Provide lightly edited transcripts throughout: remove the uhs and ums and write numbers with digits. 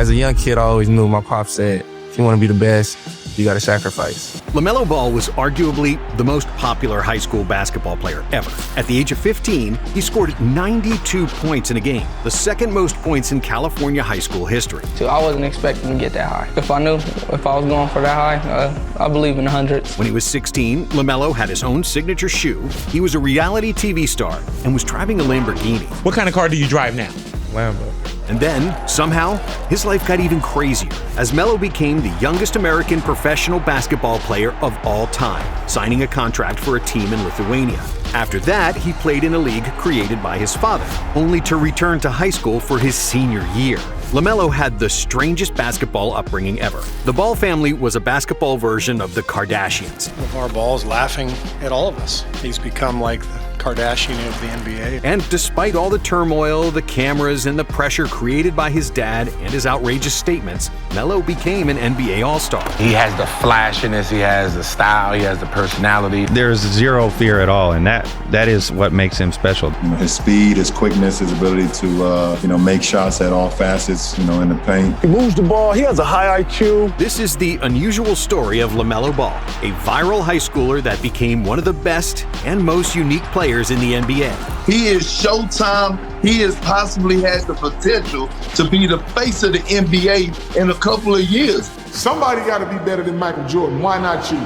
As a young kid, I always knew my pop said, if you want to be the best, you got to sacrifice. LaMelo Ball was arguably the most popular high school basketball player ever. At the age of 15, he scored 92 points in a game, the second most points in California high school history. So I wasn't expecting to get that high. If I knew if I was going for that high, I believe in the hundreds. When he was 16, LaMelo had his own signature shoe. He was a reality TV star and was driving a Lamborghini. What kind of car do you drive now? Lambo. And then, somehow, his life got even crazier as Melo became the youngest American professional basketball player of all time, signing a contract for a team in Lithuania. After that, he played in a league created by his father, only to return to high school for his senior year. LaMelo had the strangest basketball upbringing ever. The Ball family was a basketball version of the Kardashians. LaVar Ball's laughing at all of us. He's become like the Kardashian of the NBA. And despite all the turmoil, the cameras, and the pressure created by his dad and his outrageous statements, Melo became an NBA All-Star. He has the flashiness, he has the style, he has the personality. There's zero fear at all, and that is what makes him special. His speed, his quickness, his ability to make shots at all facets, in the paint. He moves the ball, he has a high IQ. This is the unusual story of LaMelo Ball, a viral high schooler that became one of the best and most unique players in the NBA. He is Showtime. He has possibly has the potential to be the face of the NBA in a couple of years. Somebody got to be better than Michael Jordan. Why not you?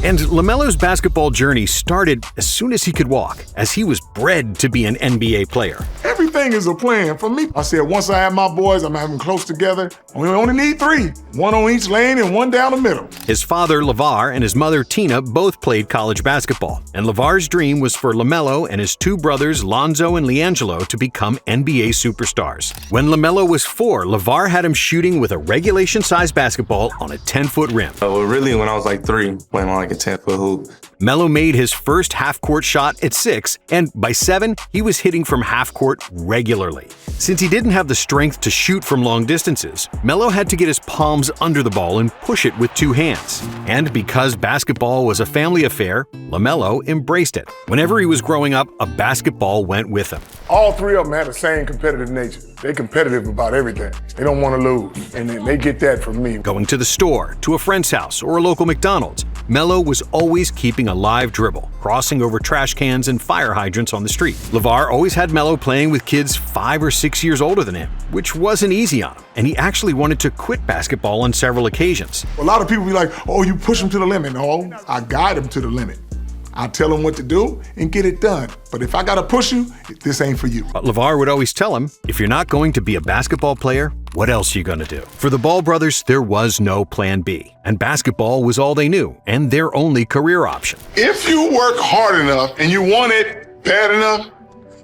And LaMelo's basketball journey started as soon as he could walk, as he was bred to be an NBA player. Everything is a plan for me. I said, once I have my boys, I'm having them close together. We only need 3. 1 on each lane and 1 down the middle. His father, LaVar, and his mother, Tina, both played college basketball. And LaVar's dream was for LaMelo and his 2 brothers, Lonzo and LiAngelo, to become NBA superstars. When LaMelo was 4, LaVar had him shooting with a regulation-sized basketball on a 10-foot rim. Well, really, when I was like 3, playing on like a 10-foot hoop. Melo made his first half-court shot at 6, and by 7, he was hitting from half-court regularly. Since he didn't have the strength to shoot from long distances, Melo had to get his palms under the ball and push it with 2 hands. And because basketball was a family affair, LaMelo embraced it. Whenever he was growing up, a basketball went with him. All 3 of them have the same competitive nature. They're competitive about everything. They don't want to lose, and they get that from me. Going to the store, to a friend's house, or a local McDonald's, Melo was always keeping a live dribble, crossing over trash cans and fire hydrants on the street. LaVar always had Melo playing with kids 5 or 6 years older than him, which wasn't easy on him, and he actually wanted to quit basketball on several occasions. A lot of people be like, oh, you push them to the limit. No, I guide them to the limit. I tell them what to do and get it done. But if I gotta push you, this ain't for you. But LaVar would always tell him, if you're not going to be a basketball player, what else are you gonna do? For the Ball brothers, there was no plan B, and basketball was all they knew and their only career option. If you work hard enough and you want it bad enough,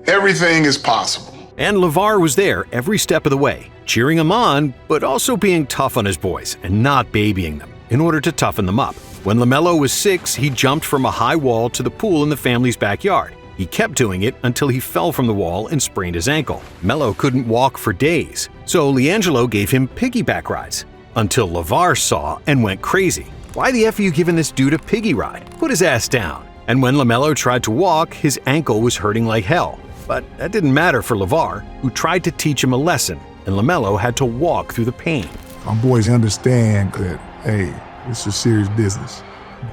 everything is possible. And LaVar was there every step of the way, cheering him on, but also being tough on his boys and not babying them in order to toughen them up. When LaMelo was 6, he jumped from a high wall to the pool in the family's backyard. He kept doing it until he fell from the wall and sprained his ankle. Melo couldn't walk for days, so LiAngelo gave him piggyback rides, until LaVar saw and went crazy. Why the F are you giving this dude a piggy ride? Put his ass down. And when LaMelo tried to walk, his ankle was hurting like hell. But that didn't matter for LaVar, who tried to teach him a lesson, and LaMelo had to walk through the pain. My boys understand that, hey, this is serious business,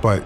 but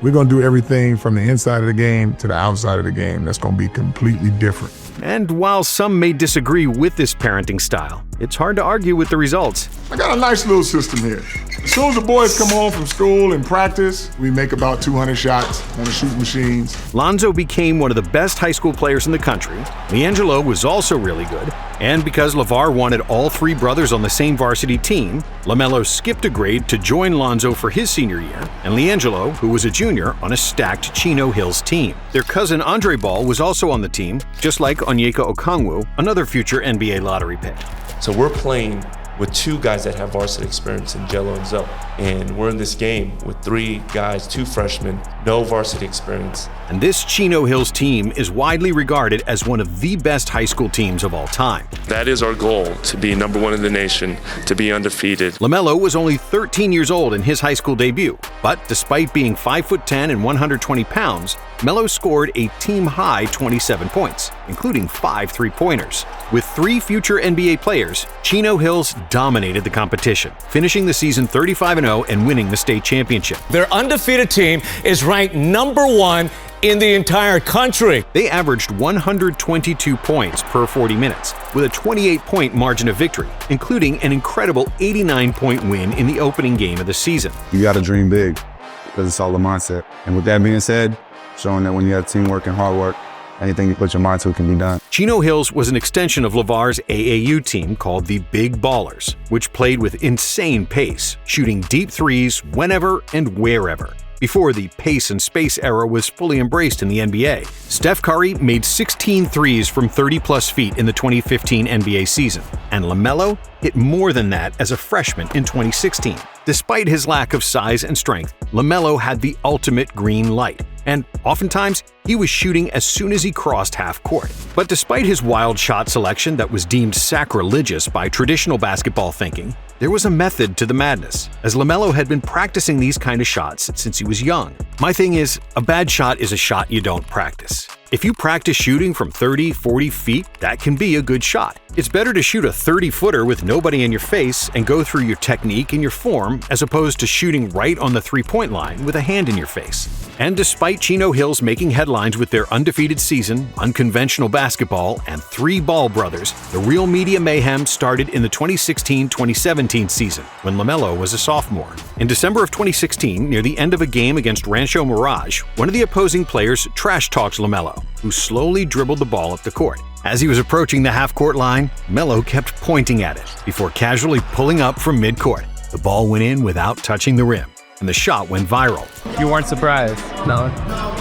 we're gonna do everything from the inside of the game to the outside of the game. That's gonna be completely different. And while some may disagree with this parenting style, it's hard to argue with the results. I got a nice little system here. As soon as the boys come home from school and practice, we make about 200 shots on the shooting machines. Lonzo became one of the best high school players in the country. LiAngelo was also really good. And because LaVar wanted all 3 brothers on the same varsity team, LaMelo skipped a grade to join Lonzo for his senior year, and LiAngelo, who was a junior, on a stacked Chino Hills team. Their cousin Andre Ball was also on the team, just like Onyeka Okongwu, another future NBA lottery pick. So we're playing with 2 guys that have varsity experience in Jello and Zoe. And we're in this game with 3 guys, 2 freshmen, no varsity experience. And this Chino Hills team is widely regarded as one of the best high school teams of all time. That is our goal, to be number 1 in the nation, to be undefeated. LaMelo was only 13 years old in his high school debut, but despite being 5'10" and 120 pounds, Melo scored a team-high 27 points, including 5 three-pointers. With 3 future NBA players, Chino Hills dominated the competition, finishing the season 35-0 and winning the state championship. Their undefeated team is ranked number 1 in the entire country. They averaged 122 points per 40 minutes, with a 28-point margin of victory, including an incredible 89-point win in the opening game of the season. You got to dream big, because it's all a mindset. And with that being said, showing that when you have teamwork and hard work, anything you put your mind to can be done. Chino Hills was an extension of LeVar's AAU team called the Big Ballers, which played with insane pace, shooting deep threes whenever and wherever. Before the pace and space era was fully embraced in the NBA, Steph Curry made 16 threes from 30-plus feet in the 2015 NBA season, and LaMelo hit more than that as a freshman in 2016. Despite his lack of size and strength, LaMelo had the ultimate green light, and oftentimes he was shooting as soon as he crossed half court. But despite his wild shot selection that was deemed sacrilegious by traditional basketball thinking, there was a method to the madness, as LaMelo had been practicing these kind of shots since he was young. My thing is, a bad shot is a shot you don't practice. If you practice shooting from 30, 40 feet, that can be a good shot. It's better to shoot a 30-footer with nobody in your face and go through your technique and your form as opposed to shooting right on the three-point line with a hand in your face. And despite Chino Hills making headlines with their undefeated season, unconventional basketball, and 3 Ball brothers, the real media mayhem started in the 2016-2017 season when LaMelo was a sophomore. In December of 2016, near the end of a game against Rancho Mirage, one of the opposing players trash-talks LaMelo, who slowly dribbled the ball up the court. As he was approaching the half-court line, Melo kept pointing at it before casually pulling up from mid-court. The ball went in without touching the rim, and the shot went viral. You weren't surprised? No.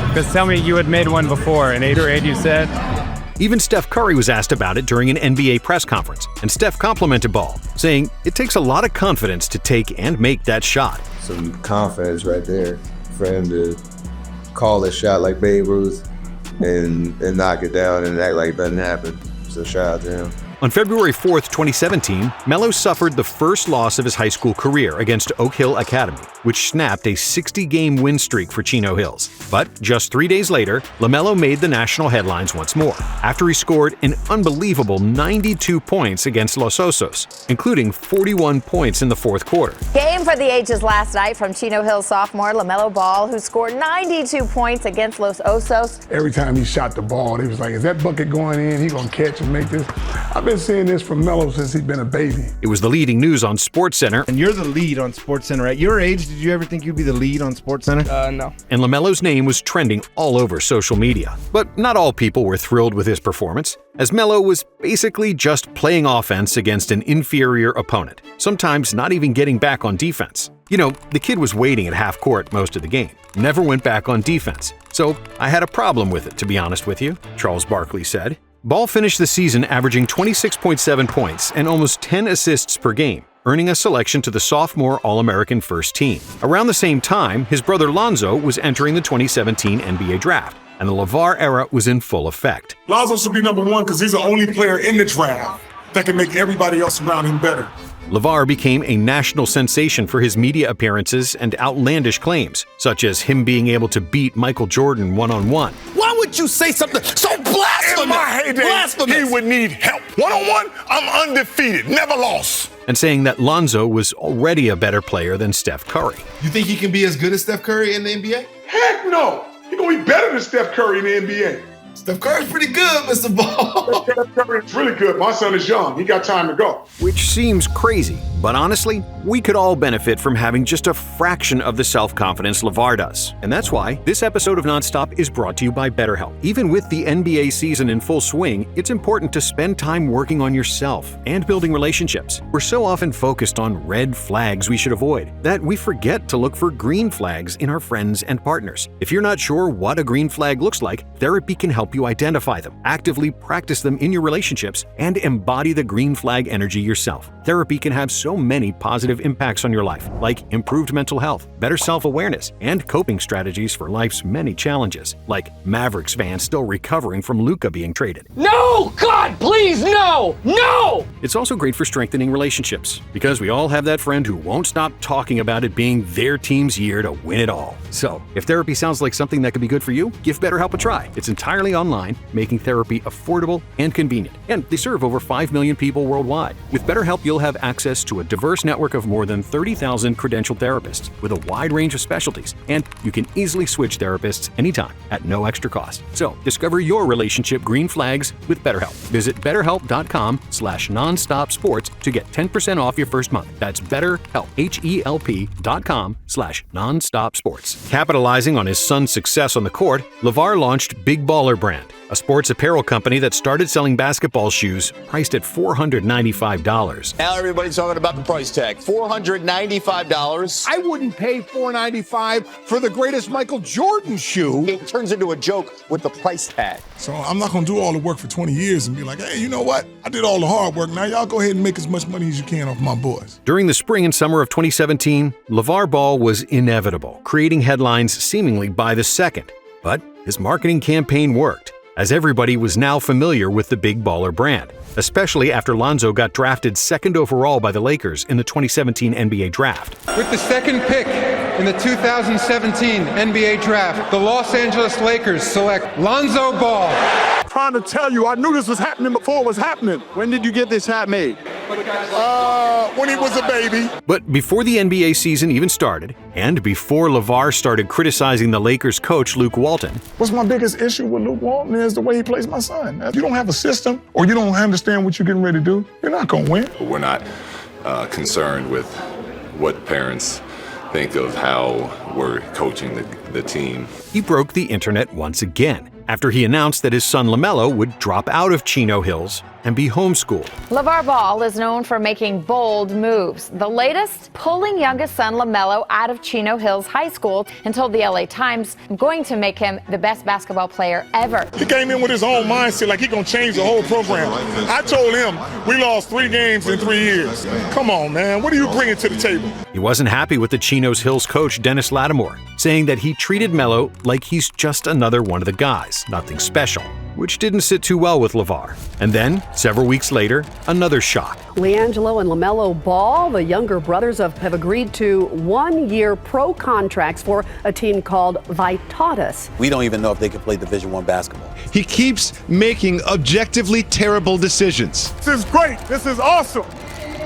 Because tell me you had made one before, and 8 or 8 you said? Even Steph Curry was asked about it during an NBA press conference, and Steph complimented Ball, saying it takes a lot of confidence to take and make that shot. Some confidence right there for him to call a shot like Babe Ruth and knock it down and act like it doesn't happen. So shout out to him. On February 4th, 2017, Melo suffered the first loss of his high school career against Oak Hill Academy, which snapped a 60-game win streak for Chino Hills. But just 3 days later, LaMelo made the national headlines once more, after he scored an unbelievable 92 points against Los Osos, including 41 points in the fourth quarter. Game for the ages last night from Chino Hills sophomore LaMelo Ball, who scored 92 points against Los Osos. Every time he shot the ball, they was like, is that bucket going in? He gonna catch and make this? I've been seeing this from Melo since he's been a baby. It was the leading news on SportsCenter. And you're the lead on SportsCenter. At your age, did you ever think you'd be the lead on SportsCenter? No. And LaMelo's name was trending all over social media. But not all people were thrilled with his performance, as Melo was basically just playing offense against an inferior opponent, sometimes not even getting back on defense. You know, the kid was waiting at half court most of the game, never went back on defense. So I had a problem with it, to be honest with you, Charles Barkley said. Ball finished the season averaging 26.7 points and almost 10 assists per game, earning a selection to the sophomore All-American first team. Around the same time, his brother Lonzo was entering the 2017 NBA draft, and the LeVar era was in full effect. Lonzo should be number 1 because he's the only player in the draft that can make everybody else around him better. LeVar became a national sensation for his media appearances and outlandish claims, such as him being able to beat Michael Jordan one-on-one. Why would you say something so blasphemous? In my heyday, he would need help. One-on-one, I'm undefeated, never lost. And saying that Lonzo was already a better player than Steph Curry. You think he can be as good as Steph Curry in the NBA? Heck no! He's gonna be better than Steph Curry in the NBA. Steph Curry's pretty good, Mr. Ball. Steph Curry's really good. My son is young. He got time to go. Which seems crazy, but honestly, we could all benefit from having just a fraction of the self-confidence LeVar does. And that's why this episode of Nonstop is brought to you by BetterHelp. Even with the NBA season in full swing, it's important to spend time working on yourself and building relationships. We're so often focused on red flags we should avoid that we forget to look for green flags in our friends and partners. If you're not sure what a green flag looks like, therapy can help help you identify them, actively practice them in your relationships, and embody the green flag energy yourself. Therapy can have so many positive impacts on your life, like improved mental health, better self-awareness, and coping strategies for life's many challenges, like Mavericks fan still recovering from Luka being traded. No! God, please, no! No! It's also great for strengthening relationships, because we all have that friend who won't stop talking about it being their team's year to win it all. So, if therapy sounds like something that could be good for you, give BetterHelp a try. It's entirely online, making therapy affordable and convenient. And they serve over 5 million people worldwide. With BetterHelp, you'll have access to a diverse network of more than 30,000 credentialed therapists with a wide range of specialties. And you can easily switch therapists anytime at no extra cost. So, discover your relationship green flags with BetterHelp. Visit BetterHelp.com/nonstopsports to get 10% off your first month. That's BetterHelp, HELP.com/nonstopsports. Capitalizing on his son's success on the court, LaVar launched Big Baller Brand, a sports apparel company that started selling basketball shoes priced at $495. Now everybody's talking about the price tag, $495. I wouldn't pay $495 for the greatest Michael Jordan shoe. It turns into a joke with the price tag. So I'm not going to do all the work for 20 years and be like, hey, you know what? I did all the hard work. Now y'all go ahead and make as much money as you can off my boys. During the spring and summer of 2017, LaVar Ball was inevitable, creating headlines seemingly by the second. But his marketing campaign worked, as everybody was now familiar with the Big Baller brand, especially after Lonzo got drafted second overall by the Lakers in the 2017 NBA Draft. With the second pick in the 2017 NBA Draft, the Los Angeles Lakers select Lonzo Ball. Trying to tell you, I knew this was happening before it was happening. When did you get this hat made? When he was a baby. But before the NBA season even started, and before LaVar started criticizing the Lakers coach Luke Walton, What's my biggest issue with Luke Walton is the way he plays my son. If you don't have a system or you don't understand what you're getting ready to do, you're not going to win. We're not concerned with what parents think of how we're coaching the team. he broke the internet once again after he announced that his son LaMelo would drop out of Chino Hills and be homeschooled. LaVar Ball is known for making bold moves. The latest, pulling youngest son LaMelo out of Chino Hills High School and told the LA Times, I'm going to make him the best basketball player ever. He came in with his own mindset, like he gonna change the whole program. I told him we lost 3 games in 3 years. Come on, man, what are you bringing to the table? He wasn't happy with the Chino Hills coach Dennis Lattimore, saying that he treated Melo like he's just another one of the guys, nothing special, which didn't sit too well with LaVar. And then, several weeks later, another shock. LiAngelo and LaMelo Ball, the younger brothers, have agreed to 1-year pro contracts for a team called Vitatus. We don't even know if they can play Division I basketball. He keeps making objectively terrible decisions. This is great. This is awesome.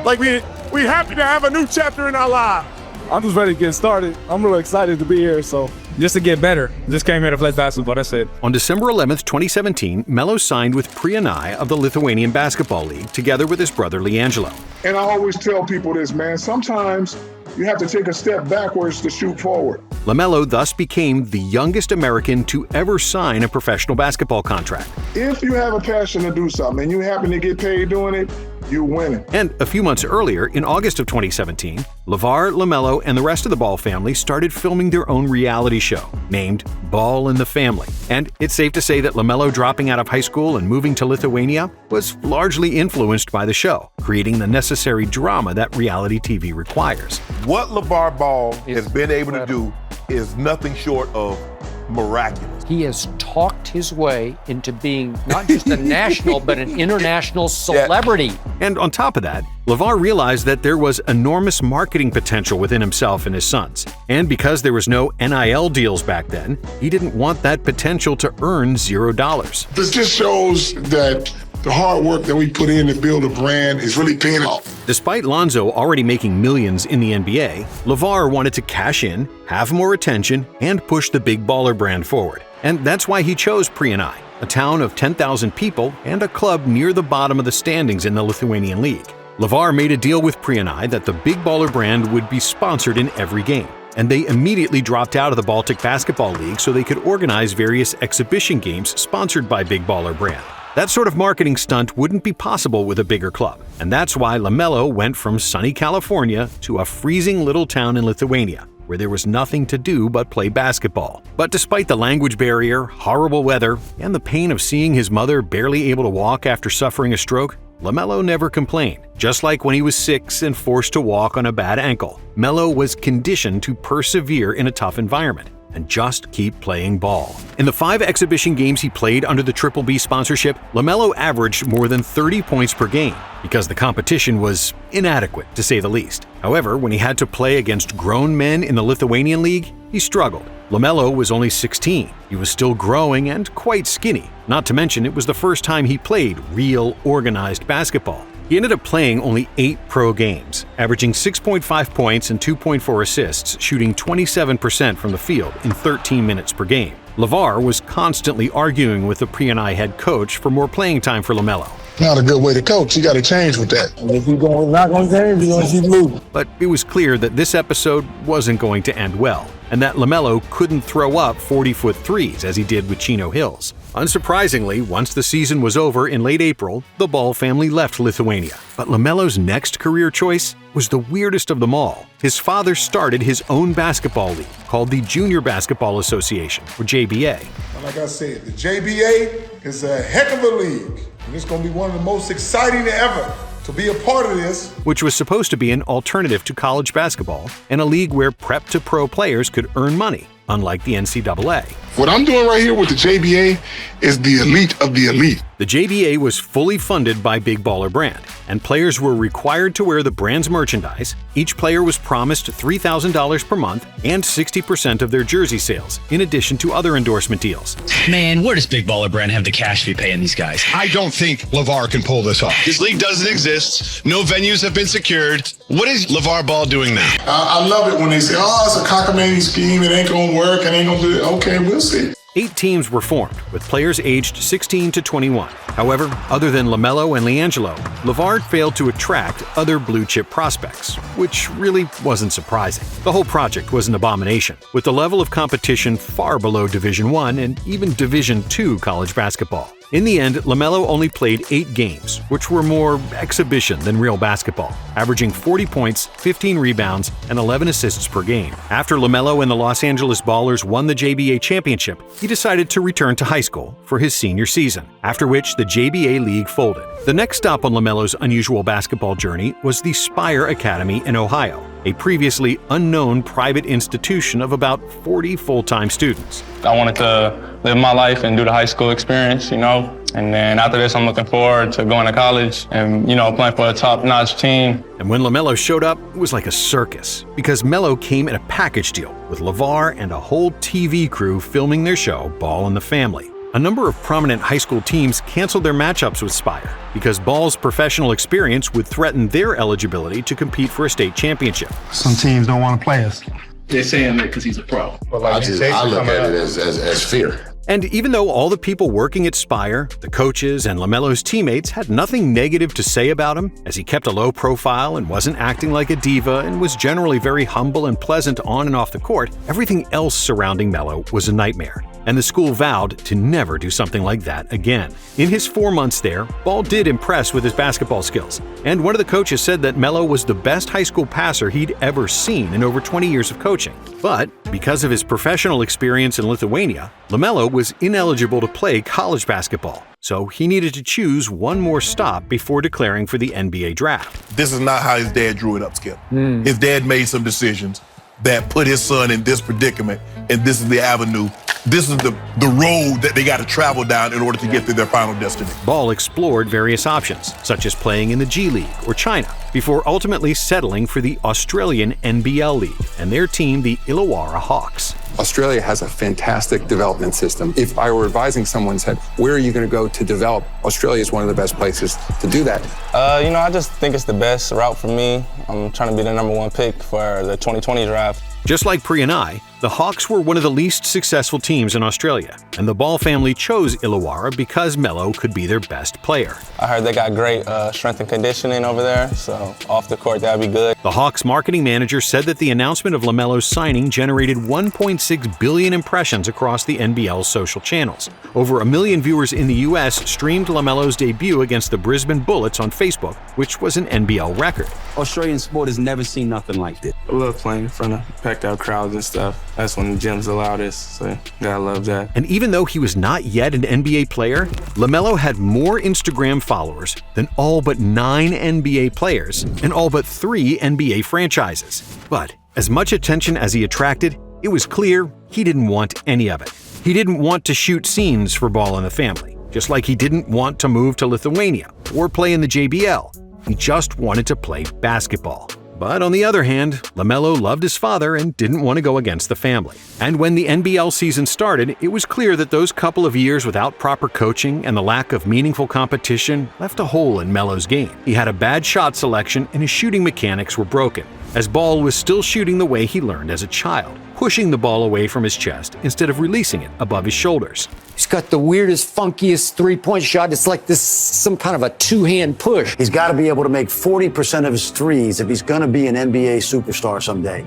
Like we happy to have a new chapter in our lives. I'm just ready to get started. I'm really excited to be here, so just to get better. Just came here to play basketball, that's it. On December 11th, 2017, Melo signed with Prevailed of the Lithuanian Basketball League, together with his brother LiAngelo. And I always tell people this, man, sometimes you have to take a step backwards to shoot forward. LaMelo thus became the youngest American to ever sign a professional basketball contract. If you have a passion to do something and you happen to get paid doing it, you're winning. And a few months earlier, in August of 2017, LaVar, LaMelo, and the rest of the Ball family started filming their own reality show, named Ball in the Family. And it's safe to say that LaMelo dropping out of high school and moving to Lithuania was largely influenced by the show, creating the necessary drama that reality TV requires. What LaVar Ball has been able to do is nothing short of miraculous. He has talked his way into being not just a national, but an international celebrity. And on top of that, LaVar realized that there was enormous marketing potential within himself and his sons. And because there was no NIL deals back then, he didn't want that potential to earn $0. This just shows that the hard work that we put in to build a brand is really paying off. Despite Lonzo already making millions in the NBA, LaVar wanted to cash in, have more attention, and push the Big Baller brand forward. And that's why he chose Prevailed, a town of 10,000 people and a club near the bottom of the standings in the Lithuanian League. LaVar made a deal with Prevailed that the Big Baller brand would be sponsored in every game, and they immediately dropped out of the Baltic Basketball League so they could organize various exhibition games sponsored by Big Baller brand. That sort of marketing stunt wouldn't be possible with a bigger club, and that's why LaMelo went from sunny California to a freezing little town in Lithuania. where there was nothing to do but play basketball. But despite the language barrier, horrible weather, and the pain of seeing his mother barely able to walk after suffering a stroke, LaMelo never complained. Just like when he was 6 and forced to walk on a bad ankle, Melo was conditioned to persevere in a tough environment and just keep playing ball. In the 5 exhibition games he played under the Triple B sponsorship, LaMelo averaged more than 30 points per game because the competition was inadequate, to say the least. However, when he had to play against grown men in the Lithuanian League, he struggled. LaMelo was only 16. He was still growing and quite skinny. Not to mention, it was the first time he played real, organized basketball. He ended up playing only 8 pro games, averaging 6.5 points and 2.4 assists, shooting 27% from the field in 13 minutes per game. LeVar was constantly arguing with the P&I head coach for more playing time for LaMelo. Not a good way to coach. You got to change with that. If you're not going to change, you're going to keep losing. But it was clear that this episode wasn't going to end well, and that LaMelo couldn't throw up 40-foot threes as he did with Chino Hills. Unsurprisingly, once the season was over in late April, the Ball family left Lithuania. But LaMelo's next career choice was the weirdest of them all. His father started his own basketball league called the Junior Basketball Association, or JBA. Like I said, the JBA is a heck of a league. And it's going to be one of the most exciting ever to be a part of this. Which was supposed to be an alternative to college basketball and a league where prep-to-pro players could earn money, unlike the NCAA. What I'm doing right here with the JBA is the elite of the elite. The JBA was fully funded by Big Baller Brand, and players were required to wear the brand's merchandise. Each player was promised $3,000 per month and 60% of their jersey sales, in addition to other endorsement deals. Man, where does Big Baller Brand have the cash to be paying these guys? I don't think LaVar can pull this off. This league doesn't exist. No venues have been secured. What is LaVar Ball doing now? I love it when they say, oh, it's a cockamamie scheme. It ain't going to work. It ain't going to do it. Okay, we'll see. 8 teams were formed, with players aged 16 to 21. However, other than LaMelo and LiAngelo, LaVar failed to attract other blue-chip prospects, which really wasn't surprising. The whole project was an abomination, with the level of competition far below Division I and even Division II college basketball. In the end, LaMelo only played 8 games, which were more exhibition than real basketball, averaging 40 points, 15 rebounds, and 11 assists per game. After LaMelo and the Los Angeles Ballers won the JBA championship, he decided to return to high school for his senior season, after which the JBA league folded. The next stop on LaMelo's unusual basketball journey was the Spire Academy in Ohio, a previously unknown private institution of about 40 full-time students. I wanted to live my life and do the high school experience, and then after this, I'm looking forward to going to college and, playing for a top-notch team. And when LaMelo showed up, it was like a circus, because Melo came in a package deal with LaVar and a whole TV crew filming their show, Ball and the Family. A number of prominent high school teams canceled their matchups with Spire because Ball's professional experience would threaten their eligibility to compete for a state championship. Some teams don't want to play us. They're saying that because he's a pro. I look at it as fear. And even though all the people working at Spire, the coaches, and LaMelo's teammates had nothing negative to say about him, as he kept a low profile and wasn't acting like a diva and was generally very humble and pleasant on and off the court, everything else surrounding Melo was a nightmare. And the school vowed to never do something like that again. In his 4 months there, Ball did impress with his basketball skills, and one of the coaches said that Melo was the best high school passer he'd ever seen in over 20 years of coaching. But because of his professional experience in Lithuania, LaMelo was ineligible to play college basketball, so he needed to choose one more stop before declaring for the NBA draft. This is not how his dad drew it up, Skip. His dad made some decisions that put his son in this predicament, and this is the avenue. This is the road that they got to travel down in order to get to their final destination. Ball explored various options, such as playing in the G League or China, before ultimately settling for the Australian NBL League and their team, the Illawarra Hawks. Australia has a fantastic development system. If I were advising someone said, where are you going to go to develop? Australia is one of the best places to do that. I just think it's the best route for me. I'm trying to be the #1 pick for the 2020 draft. Just like Pri and I, the Hawks were one of the least successful teams in Australia, and the Ball family chose Illawarra because Melo could be their best player. I heard they got great strength and conditioning over there, so off the court, that'd be good. The Hawks marketing manager said that the announcement of LaMelo's signing generated $1.6 1.6 billion impressions across the NBL's social channels. Over 1 million viewers in the U.S. streamed LaMelo's debut against the Brisbane Bullets on Facebook, which was an NBL record. Australian sport has never seen nothing like this. I love playing in front of packed out crowds and stuff. That's when the gym's the loudest, so gotta love that. And even though he was not yet an NBA player, LaMelo had more Instagram followers than all but 9 NBA players and all but 3 NBA franchises. But as much attention as he attracted, it was clear he didn't want any of it. He didn't want to shoot scenes for Ball and the family, just like he didn't want to move to Lithuania or play in the JBL. He just wanted to play basketball. But on the other hand, LaMelo loved his father and didn't want to go against the family. And when the NBL season started, it was clear that those couple of years without proper coaching and the lack of meaningful competition left a hole in Melo's game. He had a bad shot selection and his shooting mechanics were broken, as Ball was still shooting the way he learned as a child, pushing the ball away from his chest instead of releasing it above his shoulders. He's got the weirdest, funkiest three-point shot. It's like this, some kind of a two-hand push. He's got to be able to make 40% of his threes if he's going to be an NBA superstar someday.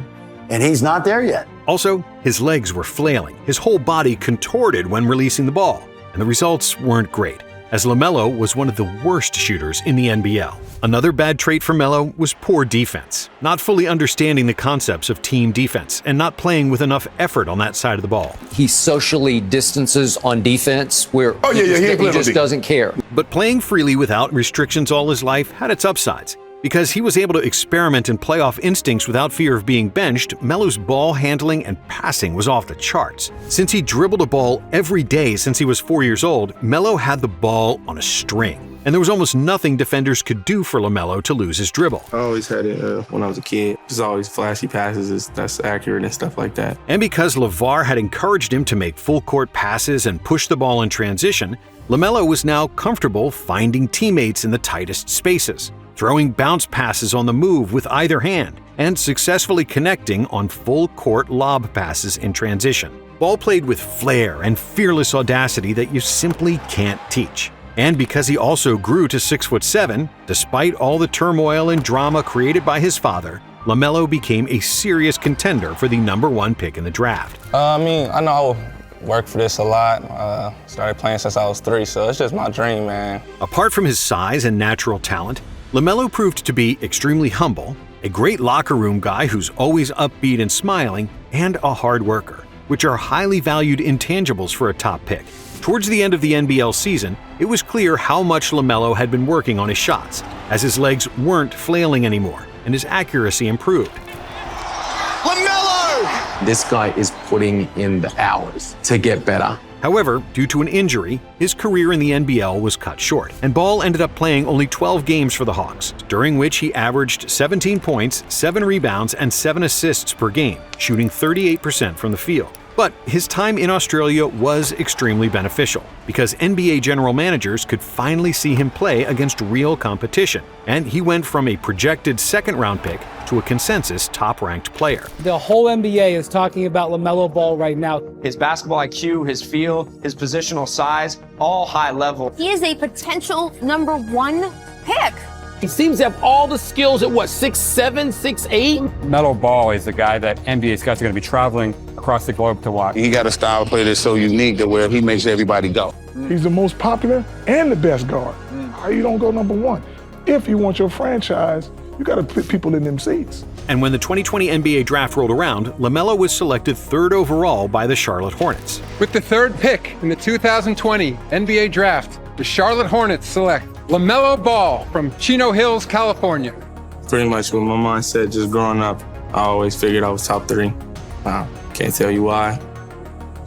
And he's not there yet. Also, his legs were flailing, his whole body contorted when releasing the ball, and the results weren't great, as LaMelo was one of the worst shooters in the NBL. Another bad trait for Melo was poor defense, not fully understanding the concepts of team defense and not playing with enough effort on that side of the ball. He socially distances on defense where he he just doesn't care. But playing freely without restrictions all his life had its upsides. Because he was able to experiment and play off instincts without fear of being benched, Melo's ball handling and passing was off the charts. Since he dribbled a ball every day since he was 4 years old, Melo had the ball on a string. And there was almost nothing defenders could do for LaMelo to lose his dribble. I always had it when I was a kid. Just always flashy passes that's accurate and stuff like that. And because LeVar had encouraged him to make full-court passes and push the ball in transition, LaMelo was now comfortable finding teammates in the tightest spaces, throwing bounce passes on the move with either hand, and successfully connecting on full-court lob passes in transition. Ball played with flair and fearless audacity that you simply can't teach. And because he also grew to 6'7", despite all the turmoil and drama created by his father, LaMelo became a serious contender for the #1 pick in the draft. I know I worked for this a lot. Started playing since I was 3, so it's just my dream, man. Apart from his size and natural talent, LaMelo proved to be extremely humble, a great locker room guy who's always upbeat and smiling, and a hard worker, which are highly valued intangibles for a top pick. Towards the end of the NBL season, it was clear how much LaMelo had been working on his shots, as his legs weren't flailing anymore and his accuracy improved. LaMelo! This guy is putting in the hours to get better. However, due to an injury, his career in the NBL was cut short, and Ball ended up playing only 12 games for the Hawks, during which he averaged 17 points, 7 rebounds, and 7 assists per game, shooting 38% from the field. But his time in Australia was extremely beneficial, because NBA general managers could finally see him play against real competition, and he went from a projected second-round pick to a consensus top-ranked player. The whole NBA is talking about LaMelo Ball right now. His basketball IQ, his feel, his positional size, all high level. He is a potential #1 pick. He seems to have all the skills at 6'7", 6'8"? LaMelo Ball is the guy that NBA scouts are going to be traveling across the globe to watch. He got a style of play that's so unique to where he makes everybody go. He's the most popular and the best guard. How you don't go #1? If you want your franchise, you got to put people in them seats. And when the 2020 NBA draft rolled around, LaMelo was selected 3rd overall by the Charlotte Hornets. With the 3rd pick in the 2020 NBA draft, the Charlotte Hornets select LaMelo Ball from Chino Hills, California. Pretty much what my mind said just growing up. I always figured I was top 3. Can't tell you why.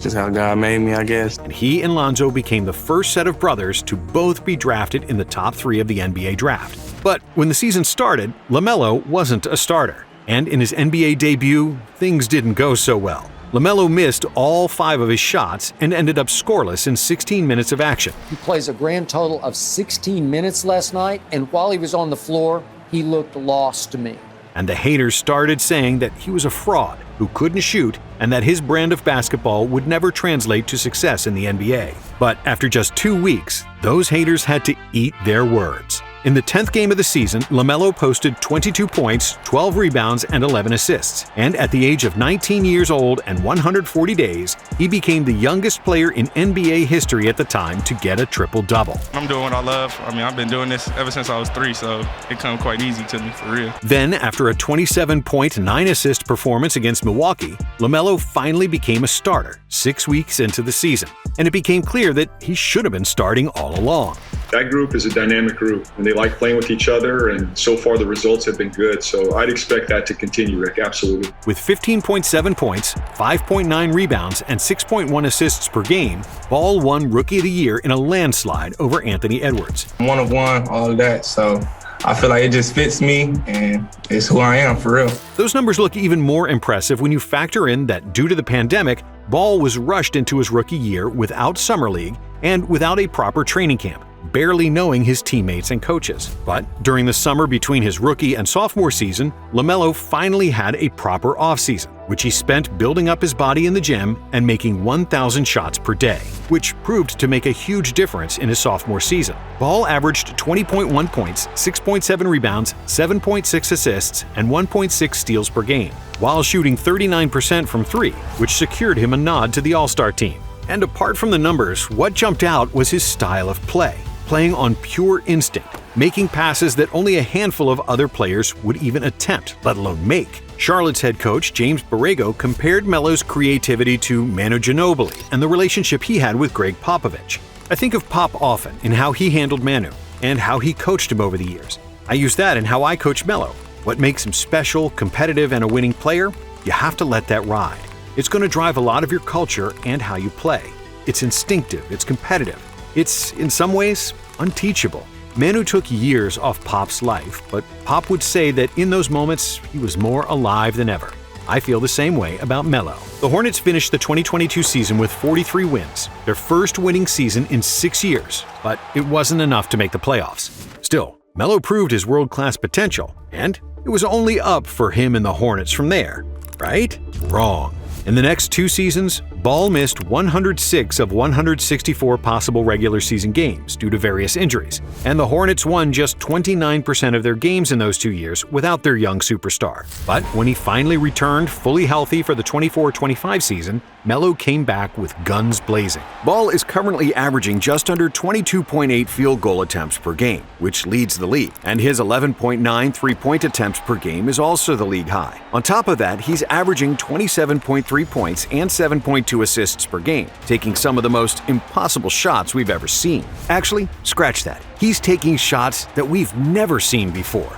Just how God made me, I guess. And he and Lonzo became the first set of brothers to both be drafted in the top 3 of the NBA draft. But when the season started, LaMelo wasn't a starter. And in his NBA debut, things didn't go so well. LaMelo missed all 5 of his shots and ended up scoreless in 16 minutes of action. He plays a grand total of 16 minutes last night, and while he was on the floor, he looked lost to me. And the haters started saying that he was a fraud who couldn't shoot and that his brand of basketball would never translate to success in the NBA. But after just 2 weeks, those haters had to eat their words. In the 10th game of the season, LaMelo posted 22 points, 12 rebounds, and 11 assists. And at the age of 19 years old and 140 days, he became the youngest player in NBA history at the time to get a triple-double. I'm doing what I love. I mean, I've been doing this ever since I was 3, so it comes quite easy to me, for real. Then, after a 27-point, 9-assist performance against Milwaukee, LaMelo finally became a starter 6 weeks into the season. And it became clear that he should have been starting all along. That group is a dynamic group, and they like playing with each other, and so far the results have been good, so I'd expect that to continue, Rick, absolutely. With 15.7 points, 5.9 rebounds, and 6.1 assists per game, Ball won Rookie of the Year in a landslide over Anthony Edwards. One of one, all of that, so I feel like it just fits me, and it's who I am, for real. Those numbers look even more impressive when you factor in that due to the pandemic, Ball was rushed into his rookie year without Summer League and without a proper training camp, barely knowing his teammates and coaches. But during the summer between his rookie and sophomore season, LaMelo finally had a proper offseason, which he spent building up his body in the gym and making 1,000 shots per day, which proved to make a huge difference in his sophomore season. Ball averaged 20.1 points, 6.7 rebounds, 7.6 assists, and 1.6 steals per game, while shooting 39% from 3, which secured him a nod to the All-Star team. And apart from the numbers, what jumped out was his style of play, playing on pure instinct, making passes that only a handful of other players would even attempt, let alone make. Charlotte's head coach, James Borrego, compared Melo's creativity to Manu Ginobili and the relationship he had with Greg Popovich. I think of Pop often in how he handled Manu and how he coached him over the years. I use that in how I coach Melo. What makes him special, competitive, and a winning player? You have to let that ride. It's going to drive a lot of your culture and how you play. It's instinctive, it's competitive. It's, in some ways, unteachable. Manu took years off Pop's life, but Pop would say that in those moments, he was more alive than ever. I feel the same way about Melo. The Hornets finished the 2022 season with 43 wins, their first winning season in 6 years, but it wasn't enough to make the playoffs. Still, Melo proved his world-class potential, and it was only up for him and the Hornets from there, right? Wrong. In the next 2 seasons, Ball missed 106 of 164 possible regular season games due to various injuries, and the Hornets won just 29% of their games in those 2 years without their young superstar. But when he finally returned fully healthy for the 24-25 season, Melo came back with guns blazing. Ball is currently averaging just under 22.8 field goal attempts per game, which leads the league, and his 11.9 three-point attempts per game is also the league high. On top of that, he's averaging 27.3 points and 7.2 assists per game, taking some of the most impossible shots we've ever seen. Actually, scratch that. He's taking shots that we've never seen before,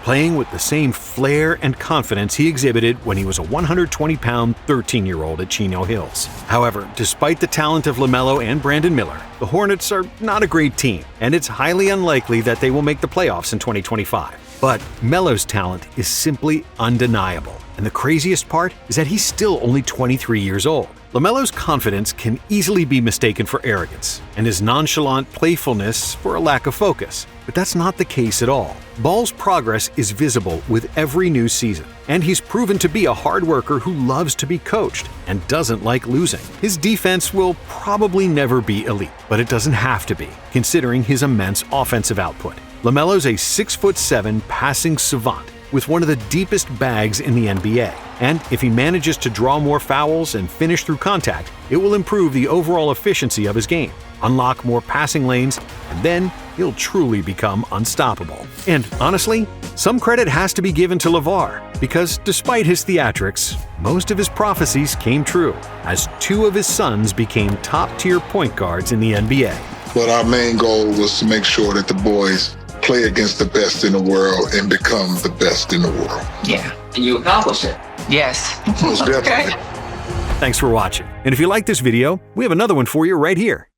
playing with the same flair and confidence he exhibited when he was a 120-pound, 13-year-old at Chino Hills. However, despite the talent of LaMelo and Brandon Miller, the Hornets are not a great team, and it's highly unlikely that they will make the playoffs in 2025. But Melo's talent is simply undeniable, and the craziest part is that he's still only 23 years old. LaMelo's confidence can easily be mistaken for arrogance, and his nonchalant playfulness for a lack of focus. But that's not the case at all. Ball's progress is visible with every new season, and he's proven to be a hard worker who loves to be coached and doesn't like losing. His defense will probably never be elite, but it doesn't have to be, considering his immense offensive output. LaMelo's a 6'7" passing savant with one of the deepest bags in the NBA. And if he manages to draw more fouls and finish through contact, it will improve the overall efficiency of his game, unlock more passing lanes, and then he'll truly become unstoppable. And honestly, some credit has to be given to LeVar, because despite his theatrics, most of his prophecies came true, as 2 of his sons became top-tier point guards in the NBA. But our main goal was to make sure that the boys play against the best in the world and become the best in the world. Yeah, and you accomplished it. Yes. Most definitely. Thanks for watching. And if you like this video, we have another one for you right here.